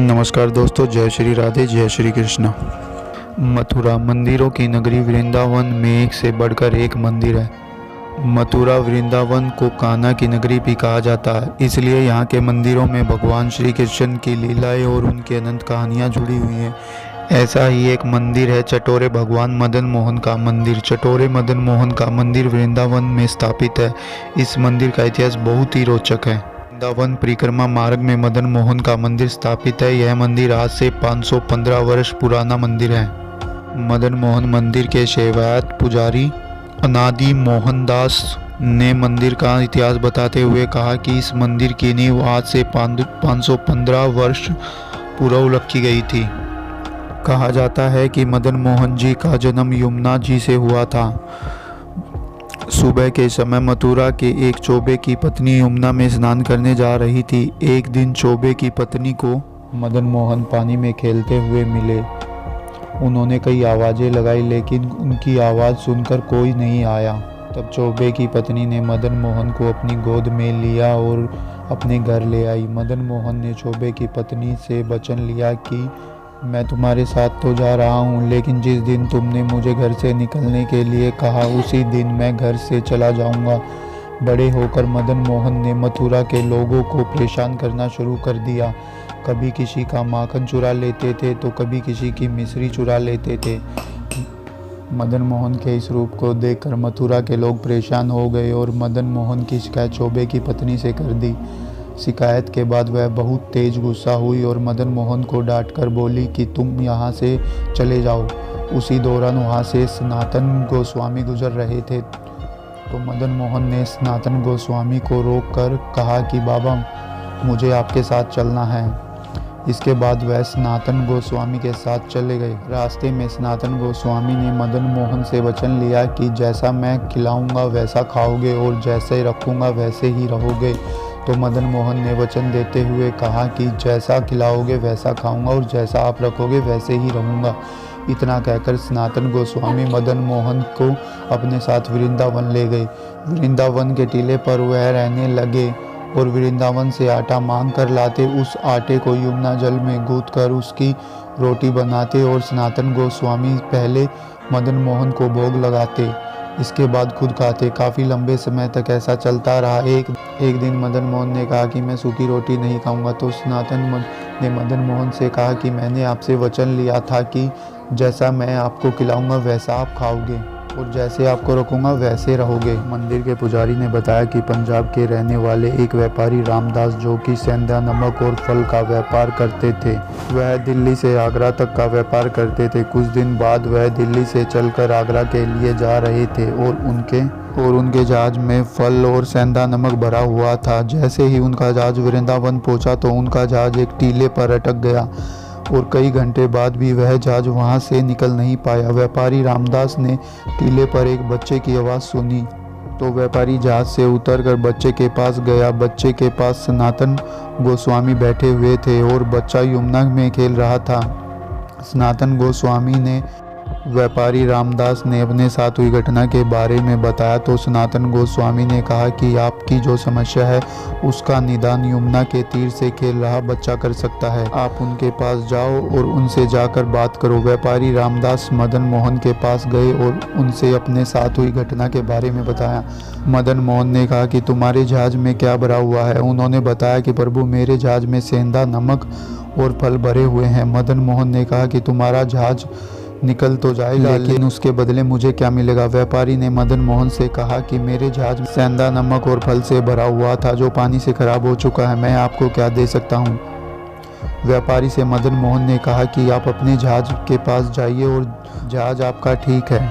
नमस्कार दोस्तों, जय श्री राधे, जय श्री कृष्ण। मथुरा मंदिरों की नगरी वृंदावन में एक से बढ़कर एक मंदिर है। मथुरा वृंदावन को कान्हा की नगरी भी कहा जाता है, इसलिए यहाँ के मंदिरों में भगवान श्री कृष्ण की लीलाएं और उनकी अनंत कहानियाँ जुड़ी हुई हैं। ऐसा ही एक मंदिर है चटोरे भगवान मदन मोहन का मंदिर। चटोरे मदन मोहन का मंदिर वृंदावन में स्थापित है। इस मंदिर का इतिहास बहुत ही रोचक है। वृंदावन परिक्रमा मार्ग में मदन मोहन का मंदिर स्थापित है। यह मंदिर आज से 515 वर्ष पुराना मंदिर है। मदन मोहन मंदिर के सेवायत पुजारी अनादि मोहनदास ने मंदिर का इतिहास बताते हुए कहा कि इस मंदिर की नींव आज से 515 वर्ष पूर्व रखी गई थी। कहा जाता है कि मदन मोहन जी का जन्म यमुना जी से हुआ था। सुबह के समय मथुरा के एक चौबे की पत्नी यमुना में स्नान करने जा रही थी। एक दिन चौबे की पत्नी को मदन मोहन पानी में खेलते हुए मिले। उन्होंने कई आवाज़ें लगाई, लेकिन उनकी आवाज़ सुनकर कोई नहीं आया। तब चौबे की पत्नी ने मदन मोहन को अपनी गोद में लिया और अपने घर ले आई। मदन मोहन ने चौबे की पत्नी से वचन लिया कि मैं तुम्हारे साथ तो जा रहा हूँ, लेकिन जिस दिन तुमने मुझे घर से निकलने के लिए कहा उसी दिन मैं घर से चला जाऊँगा। बड़े होकर मदन मोहन ने मथुरा के लोगों को परेशान करना शुरू कर दिया। कभी किसी का माखन चुरा लेते थे तो कभी किसी की मिश्री चुरा लेते थे। मदन मोहन के इस रूप को देखकर मथुरा के लोग परेशान हो गए और मदन मोहन की शिकायत चौबे की पत्नी से कर दी। शिकायत के बाद वह बहुत तेज गुस्सा हुई और मदन मोहन को डांटकर बोली कि तुम यहाँ से चले जाओ। उसी दौरान वहाँ से सनातन गोस्वामी गुजर रहे थे, तो मदन मोहन ने सनातन गोस्वामी को रोककर कहा कि बाबा, मुझे आपके साथ चलना है। इसके बाद वह सनातन गोस्वामी के साथ चले गए। रास्ते में सनातन गोस्वामी ने मदन मोहन से वचन लिया कि जैसा मैं खिलाऊंगा वैसा खाओगे और जैसे रखूंगा वैसे ही रहोगे। तो मदन मोहन ने वचन देते हुए कहा कि जैसा खिलाओगे वैसा खाऊंगा और जैसा आप रखोगे वैसे ही रहूंगा। इतना कहकर सनातन गोस्वामी मदन मोहन को अपने साथ वृंदावन ले गए। वृंदावन के टीले पर वह रहने लगे और वृंदावन से आटा मांग कर लाते। उस आटे को यमुना जल में गूंथ कर उसकी रोटी बनाते और सनातन गोस्वामी पहले मदन मोहन को भोग लगाते, इसके बाद खुद खाते। काफ़ी लंबे समय तक ऐसा चलता रहा। एक दिन मदन मोहन ने कहा कि मैं सूखी रोटी नहीं खाऊंगा, तो सनातन ने मदन मोहन से कहा कि मैंने आपसे वचन लिया था कि जैसा मैं आपको खिलाऊंगा वैसा आप खाओगे और जैसे आपको रखूंगा वैसे रहोगे। मंदिर के पुजारी ने बताया कि पंजाब के रहने वाले एक व्यापारी रामदास, जो कि सेंधा नमक और फल का व्यापार करते थे, वह दिल्ली से आगरा तक का व्यापार करते थे। कुछ दिन बाद वह दिल्ली से चलकर आगरा के लिए जा रहे थे और उनके जहाज में फल और सेंधा नमक भरा हुआ था। जैसे ही उनका जहाज वृंदावन पहुंचा तो उनका जहाज एक टीले पर अटक गया और कई घंटे बाद भी वह जहाज वहां से निकल नहीं पाया। व्यापारी रामदास ने टीले पर एक बच्चे की आवाज़ सुनी, तो व्यापारी जहाज से उतरकर बच्चे के पास गया। बच्चे के पास सनातन गोस्वामी बैठे हुए थे और बच्चा यमुना में खेल रहा था। सनातन गोस्वामी ने व्यापारी रामदास ने अपने साथ हुई घटना के बारे में बताया, तो सनातन गोस्वामी ने कहा कि आपकी जो समस्या है उसका निदान यमुना के तीर से खेल रहा बच्चा कर सकता है। आप उनके पास जाओ और उनसे जाकर बात करो। व्यापारी रामदास मदन मोहन के पास गए और उनसे अपने साथ हुई घटना के बारे में बताया। मदन मोहन ने कहा कि तुम्हारे जहाज में क्या भरा हुआ है? उन्होंने बताया कि प्रभु, मेरे जहाज में सेंधा नमक और फल भरे हुए हैं। मदन मोहन ने कहा कि तुम्हारा जहाज निकल तो जाएगा, लेकिन उसके बदले मुझे क्या मिलेगा? व्यापारी ने मदन मोहन से कहा कि मेरे जहाज में सेंधा नमक और फल से भरा हुआ था, जो पानी से खराब हो चुका है। मैं आपको क्या दे सकता हूँ? व्यापारी से मदन मोहन ने कहा कि आप अपने जहाज के पास जाइए और जहाज आपका ठीक है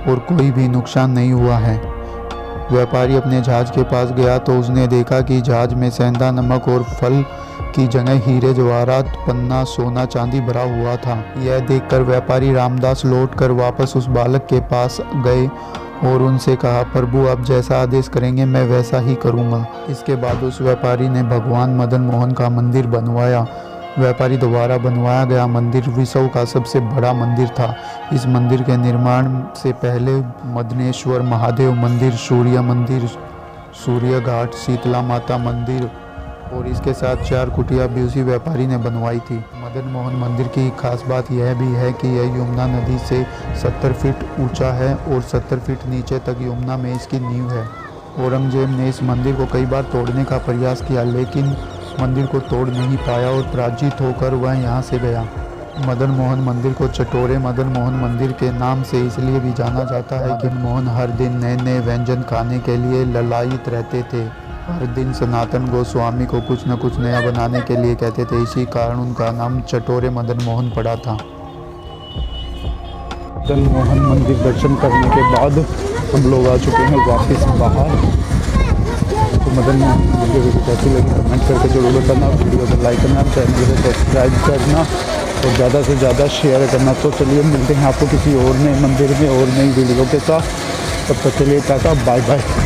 और कोई भी नुकसान नहीं हुआ है। व्यापारी अपने जहाज के पास गया तो उसने देखा कि जहाज में सेंधा नमक और फल की जगह हीरे जवाहरात, पन्ना, सोना, चांदी भरा हुआ था। यह देखकर व्यापारी रामदास लौटकर वापस उस बालक के पास गए और उनसे कहा, प्रभु, आप जैसा आदेश करेंगे मैं वैसा ही करूंगा। इसके बाद उस व्यापारी ने भगवान मदन मोहन का मंदिर बनवाया। व्यापारी द्वारा बनवाया गया मंदिर विश्व का सबसे बड़ा मंदिर था। इस मंदिर के निर्माण से पहले मदनेश्वर महादेव मंदिर, सूर्य मंदिर, सूर्य घाट, शीतला माता मंदिर और इसके साथ 4 कुटिया भी उसी व्यापारी ने बनवाई थी। मदन मोहन मंदिर की खास बात यह भी है कि यह यमुना नदी से 70 फीट ऊंचा है और 70 फीट नीचे तक यमुना में इसकी नींव है। औरंगजेब ने इस मंदिर को कई बार तोड़ने का प्रयास किया, लेकिन मंदिर को तोड़ नहीं पाया और पराजित होकर वह यहाँ से गया। मदन मोहन मंदिर को चटोरे मदन मोहन मंदिर के नाम से इसलिए भी जाना जाता है कि मोहन हर दिन नए नए व्यंजन खाने के लिए ललायित रहते थे। हर दिन सनातन गोस्वामी को कुछ न कुछ नया बनाने के लिए कहते थे, इसी कारण उनका नाम चटोरे मदन मोहन पड़ा था। मदन मोहन मंदिर दर्शन करने के बाद हम लोग आ चुके हैं वापस बाहर। तो मदन मोहन मंदिर वीडियो कैसी लगी कमेंट करके जरूर बताना, वीडियो को लाइक करना, चैनल को सब्सक्राइब करना और ज़्यादा से ज़्यादा शेयर करना। तो चलिए मिलते हैं आपको किसी और नए मंदिर में और नई वीडियो के साथ। तब तक के लिए टाटा बाय बाय।